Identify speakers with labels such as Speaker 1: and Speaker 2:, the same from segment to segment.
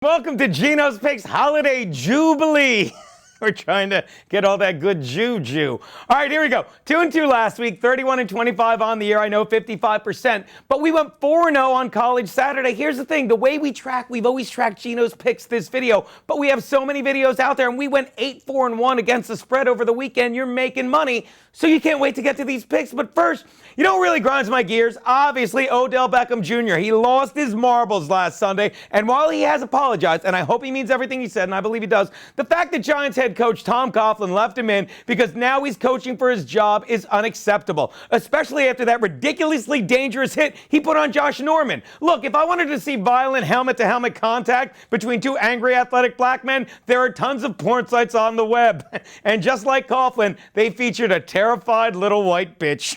Speaker 1: Welcome to Geno's Picks Holiday Jubilee. We're trying to get all that good juju. All right, here we go. 2-2 last week, 31-25 on the year. I know 55%, but we went 4-0 on College Saturday. Here's the thing. The way we track, we've always tracked Geno's Picks this video, but we have so many videos out there, and we went 8-4-1 against the spread over the weekend. You're making money, so you can't wait to get to these picks. But first, you know what really grinds my gears? Obviously, Odell Beckham Jr. He lost his marbles last Sunday, and while he has apologized, and I hope he means everything he said, and I believe he does, the fact that Giants head coach Tom Coughlin left him in because now he's coaching for his job is unacceptable, especially after that ridiculously dangerous hit he put on Josh Norman. Look, if I wanted to see violent helmet-to-helmet contact between two angry athletic black men, there are tons of porn sites on the web. And just like Coughlin, they featured a terrified little white bitch.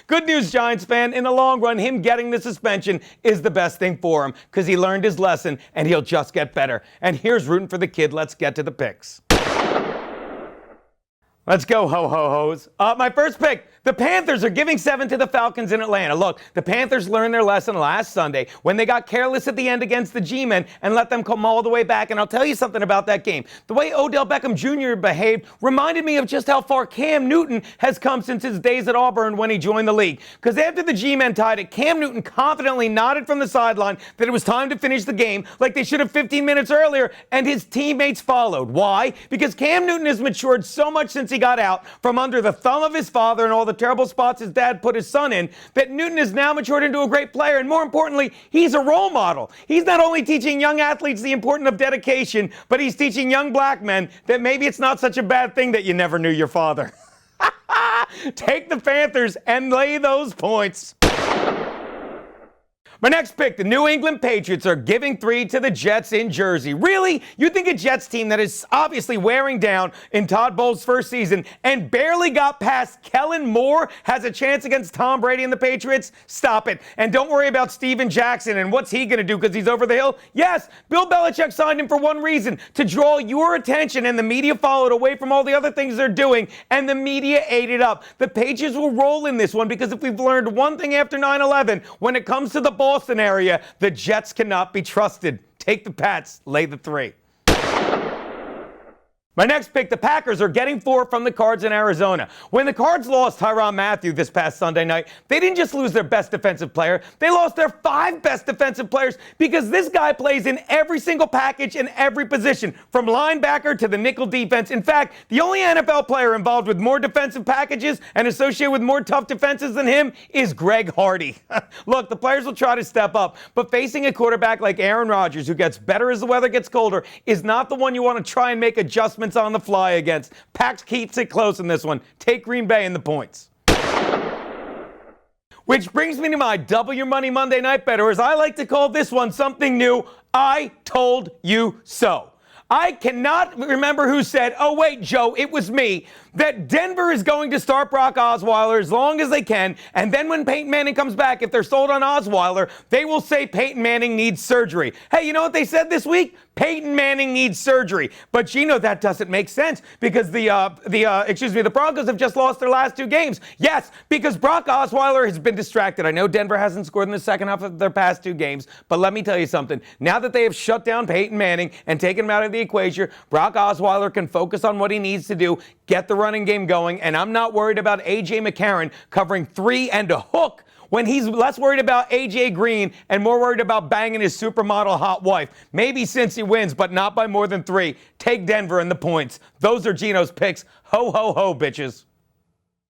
Speaker 1: Good news, Giants fan. In the long run, him getting the suspension is the best thing for him because he learned his lesson and he'll just get better. And here's rooting for the kid. Let's get to the picks. Let's go, ho-ho-hos. My first pick, the Panthers are giving 7 to the Falcons in Atlanta. Look, the Panthers learned their lesson last Sunday when they got careless at the end against the G-Men and let them come all the way back. And I'll tell you something about that game. The way Odell Beckham Jr. behaved reminded me of just how far Cam Newton has come since his days at Auburn when he joined the league. Because after the G-Men tied it, Cam Newton confidently nodded from the sideline that it was time to finish the game like they should have 15 minutes earlier, and his teammates followed. Why? Because Cam Newton has matured so much since he got out from under the thumb of his father and all the terrible spots his dad put his son in, that Newton has now matured into a great player, and more importantly, he's a role model. He's not only teaching young athletes the importance of dedication, but he's teaching young black men that maybe it's not such a bad thing that you never knew your father. Take the Panthers and lay those points. My next pick, the New England Patriots are giving 3 to the Jets in Jersey. Really? You think a Jets team that is obviously wearing down in Todd Bowles' first season and barely got past Kellen Moore has a chance against Tom Brady and the Patriots? Stop it. And don't worry about Steven Jackson and what's he going to do because he's over the hill. Yes, Bill Belichick signed him for one reason, to draw your attention, and the media followed away from all the other things they're doing, and the media ate it up. The Patriots will roll in this one because if we've learned one thing after 9/11, when it comes to the Boston area, the Jets cannot be trusted. Take the Pats, lay the 3. My next pick, the Packers are getting 4 from the Cards in Arizona. When the Cards lost Tyrann Mathieu this past Sunday night, they didn't just lose their best defensive player, they lost their 5 best defensive players because this guy plays in every single package in every position, from linebacker to the nickel defense. In fact, the only NFL player involved with more defensive packages and associated with more tough defenses than him is Greg Hardy. Look, the players will try to step up, but facing a quarterback like Aaron Rodgers, who gets better as the weather gets colder, is not the one you want to try and make adjustments on the fly against. Pax keeps it close in this one. Take Green Bay in the points. Which brings me to my Double Your Money Monday Night Bet, or as I like to call this one, something new. I told you so. I cannot remember who said, oh wait, Joe, it was me, that Denver is going to start Brock Osweiler as long as they can, and then when Peyton Manning comes back, if they're sold on Osweiler, they will say Peyton Manning needs surgery. Hey, you know what they said this week? Peyton Manning needs surgery. But Geno, that doesn't make sense because the Broncos have just lost their last 2 games. Yes, because Brock Osweiler has been distracted. I know Denver hasn't scored in the second half of their past 2 games, but let me tell you something. Now that they have shut down Peyton Manning and taken him out of the equation, Brock Osweiler can focus on what he needs to do, get the running game going, and I'm not worried about A.J. McCarron covering 3 and a hook when he's less worried about A.J. Green and more worried about banging his supermodel hot wife. Maybe since he wins, but not by more than 3. Take Denver in the points. Those are Geno's picks. Ho, ho, ho, bitches.